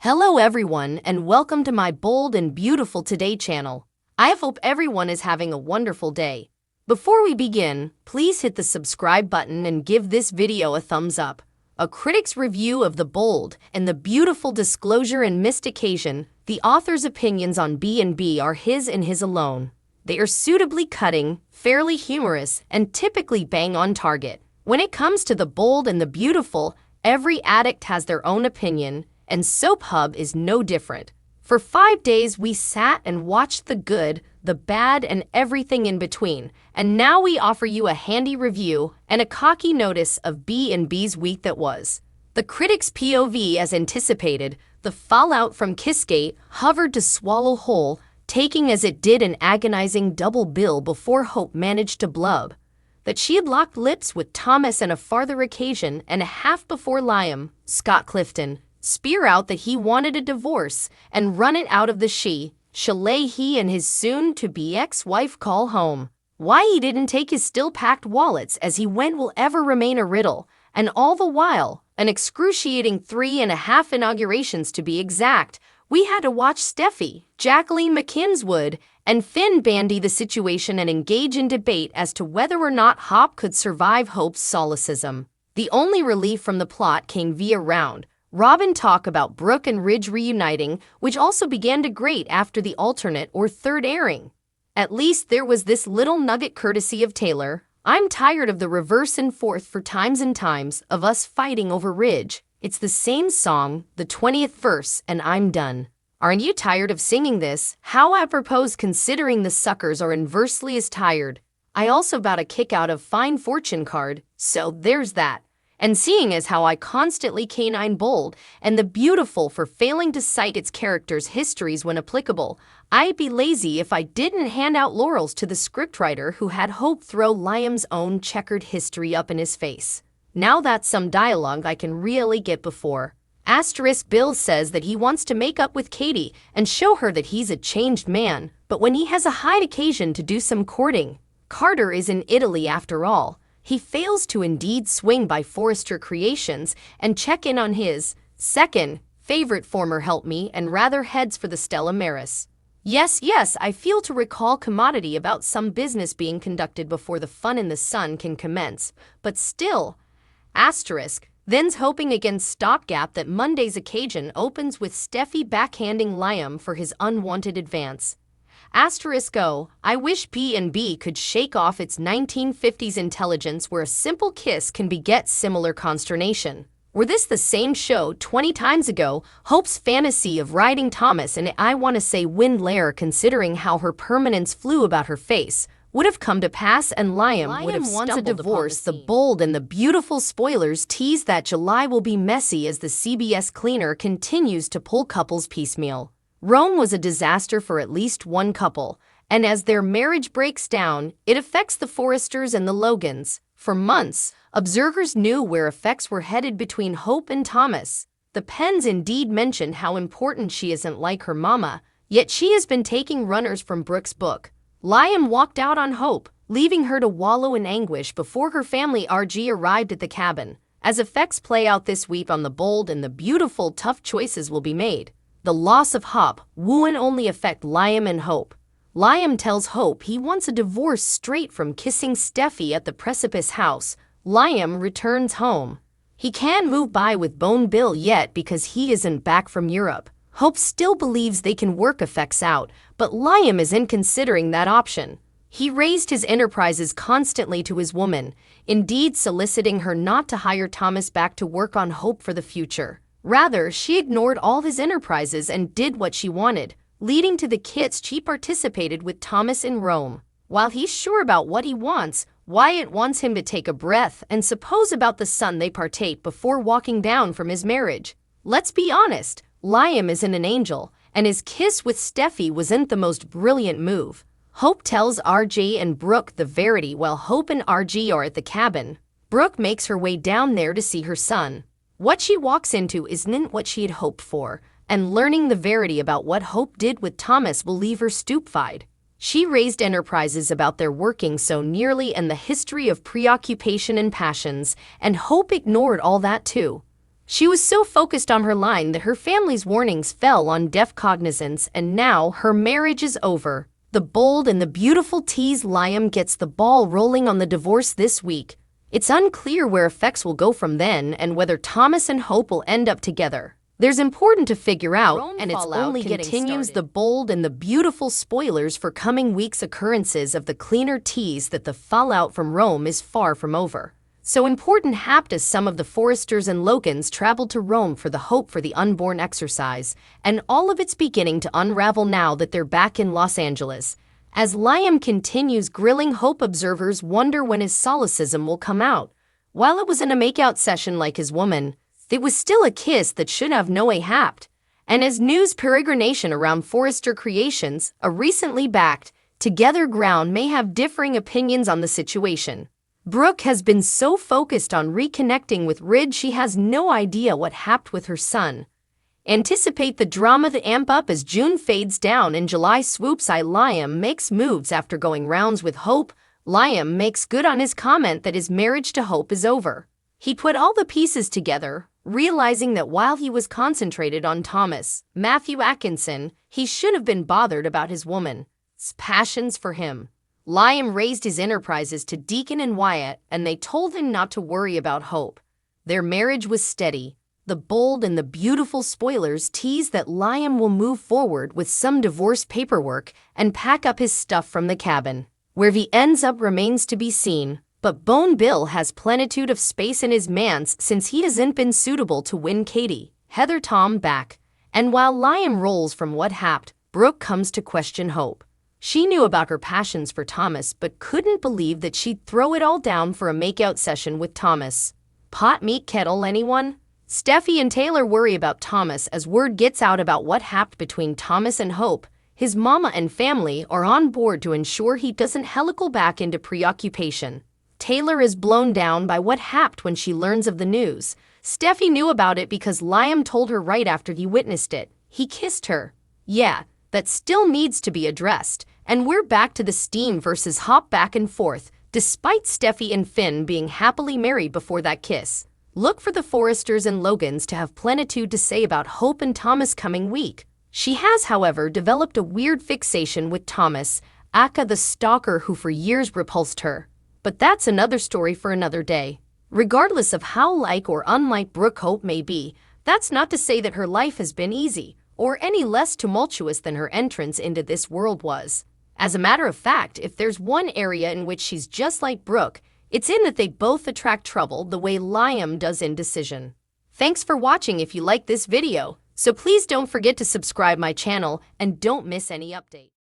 Hello everyone and welcome to my bold and beautiful today channel. I hope everyone is having a wonderful day. Before we begin, please hit the subscribe button and give this video a thumbs up. A critic's review of the bold and the beautiful disclosure and missed occasion, the author's opinions on B&B are his and his alone. They are suitably cutting, fairly humorous, and typically bang on target. When it comes to the bold and the beautiful, every addict has their own opinion, and Soap Hub is no different. For 5 days we sat and watched the good, the bad, and everything in between, and now we offer you a handy review and a cocky notice of B&B's week that was. The critic's POV, as anticipated, the fallout from Kissgate hovered to swallow whole, taking as it did an agonizing double bill before Hope managed to blub that she had locked lips with Thomas on a farther occasion, and a half before Liam, Scott Clifton, spear out that he wanted a divorce and run it out of the chalet he and his soon-to-be ex-wife call home. Why he didn't take his still-packed wallets as he went will ever remain a riddle, and all the while, an excruciating 3.5 inaugurations to be exact, we had to watch Steffi, Jacqueline McKinswood, and Finn bandy the situation and engage in debate as to whether or not Hop could survive Hope's solecism. The only relief from the plot came via round Robin talk about Brooke and Ridge reuniting, which also began to grate after the alternate or third airing. At least there was this little nugget courtesy of Taylor. I'm tired of the reverse and forth for times and times of us fighting over Ridge. It's the same song, the 20th verse, and I'm done. Aren't you tired of singing this? How apropos considering the suckers are inversely as tired. I also got a kick out of Fine Fortune card, so there's that. And seeing as how I constantly canine bold and the beautiful for failing to cite its characters' histories when applicable, I'd be lazy if I didn't hand out laurels to the scriptwriter who had Hope throw Liam's own checkered history up in his face. Now that's some dialogue I can really get before. Bill says that he wants to make up with Katie and show her that he's a changed man, but when he has a high occasion to do some courting, Carter is in Italy after all. He fails to indeed swing by Forrester Creations and check in on his second favorite former help-me and rather heads for the Stella Maris. Yes, I feel to recall commodity about some business being conducted before the fun in the sun can commence, but still, then's hoping against stopgap that Monday's occasion opens with Steffi backhanding Liam for his unwanted advance. I wish B&B could shake off its 1950s intelligence where a simple kiss can beget similar consternation. Were this the same show 20 times ago, Hope's fantasy of riding Thomas and I want to say wind lair considering how her permanence flew about her face, would have come to pass and Liam would have wants a divorce. The bold and the beautiful spoilers tease that July will be messy as the CBS cleaner continues to pull couples piecemeal. Rome was a disaster for at least one couple, and as their marriage breaks down, it affects the Forresters and the Logans. For months, observers knew where effects were headed between Hope and Thomas. The Penns indeed mentioned how important she isn't like her mama, yet she has been taking runners from Brooke's book. Liam walked out on Hope, leaving her to wallow in anguish before her family RG arrived at the cabin. As effects play out this week on the bold and the beautiful, tough choices will be made. The loss of Hop won't only affect Liam and Hope. Liam tells Hope he wants a divorce straight from kissing Steffi at the Precipice house. Liam returns home. He can't move by with Bone Bill yet because he isn't back from Europe. Hope still believes they can work effects out, but Liam isn't considering that option. He raised his enterprises constantly to his woman, indeed soliciting her not to hire Thomas back to work on Hope for the future. Rather, she ignored all his enterprises and did what she wanted, leading to the kits she participated with Thomas in Rome. While he's sure about what he wants, Wyatt wants him to take a breath and suppose about the son they partake before walking down from his marriage. Let's be honest, Liam isn't an angel, and his kiss with Steffi wasn't the most brilliant move. Hope tells RJ and Brooke the verity while Hope and RG are at the cabin. Brooke makes her way down there to see her son. What she walks into isn't what she had hoped for, and learning the verity about what Hope did with Thomas will leave her stupefied. She raised enterprises about their working so nearly and the history of preoccupation and passions, and Hope ignored all that too. She was so focused on her line that her family's warnings fell on deaf cognizance, and now her marriage is over. The bold and the beautiful tease Liam gets the ball rolling on the divorce this week. It's unclear where effects will go from then and whether Thomas and Hope will end up together. There's important to figure out, and it's only continues the bold and the beautiful spoilers for coming weeks' occurrences of the cleaner tease that the fallout from Rome is far from over. So important happed as some of the Forresters and Logans traveled to Rome for the Hope for the Unborn exercise, and all of it's beginning to unravel now that they're back in Los Angeles. As Liam continues grilling Hope, observers wonder when his solecism will come out. While it was in a makeout session like his woman, it was still a kiss that should have no way happed. And as news peregrination around Forrester Creations, a recently backed, together ground may have differing opinions on the situation. Brooke has been so focused on reconnecting with Rid she has no idea what happened with her son. Anticipate the drama to amp up as June fades down and July swoops in. Liam makes moves after going rounds with Hope. Liam makes good on his comment that his marriage to Hope is over. He put all the pieces together, realizing that while he was concentrated on Thomas Matthew Atkinson, he should have been bothered about his woman's passions for him. Liam raised his enterprises to Deacon and Wyatt, and they told him not to worry about Hope. Their marriage was steady. The bold and the beautiful spoilers tease that Liam will move forward with some divorce paperwork and pack up his stuff from the cabin. Where he ends up remains to be seen, but Bone Bill has plenitude of space in his manse since he hasn't been suitable to win Katie, Heather Tom back. And while Liam rolls from what happened, Brooke comes to question Hope. She knew about her passions for Thomas but couldn't believe that she'd throw it all down for a makeout session with Thomas. Pot meet kettle, anyone? Steffi and Taylor worry about Thomas as word gets out about what happened between Thomas and Hope. His mama and family are on board to ensure he doesn't helical back into preoccupation. Taylor is blown down by what happened when she learns of the news. Steffi knew about it because Liam told her right after he witnessed it. He kissed her. Yeah, that still needs to be addressed. And we're back to the steam versus hop back and forth, despite Steffi and Finn being happily married before that kiss. Look for the Forresters and Logans to have plenitude to say about Hope and Thomas coming week. She has, however, developed a weird fixation with Thomas, aka the stalker who for years repulsed her. But that's another story for another day. Regardless of how like or unlike Brooke Hope may be, that's not to say that her life has been easy, or any less tumultuous than her entrance into this world was. As a matter of fact, if there's one area in which she's just like Brooke, it's in that they both attract trouble the way Liam does indecision. Thanks for watching. If you like this video, so please don't forget to subscribe my channel and don't miss any update.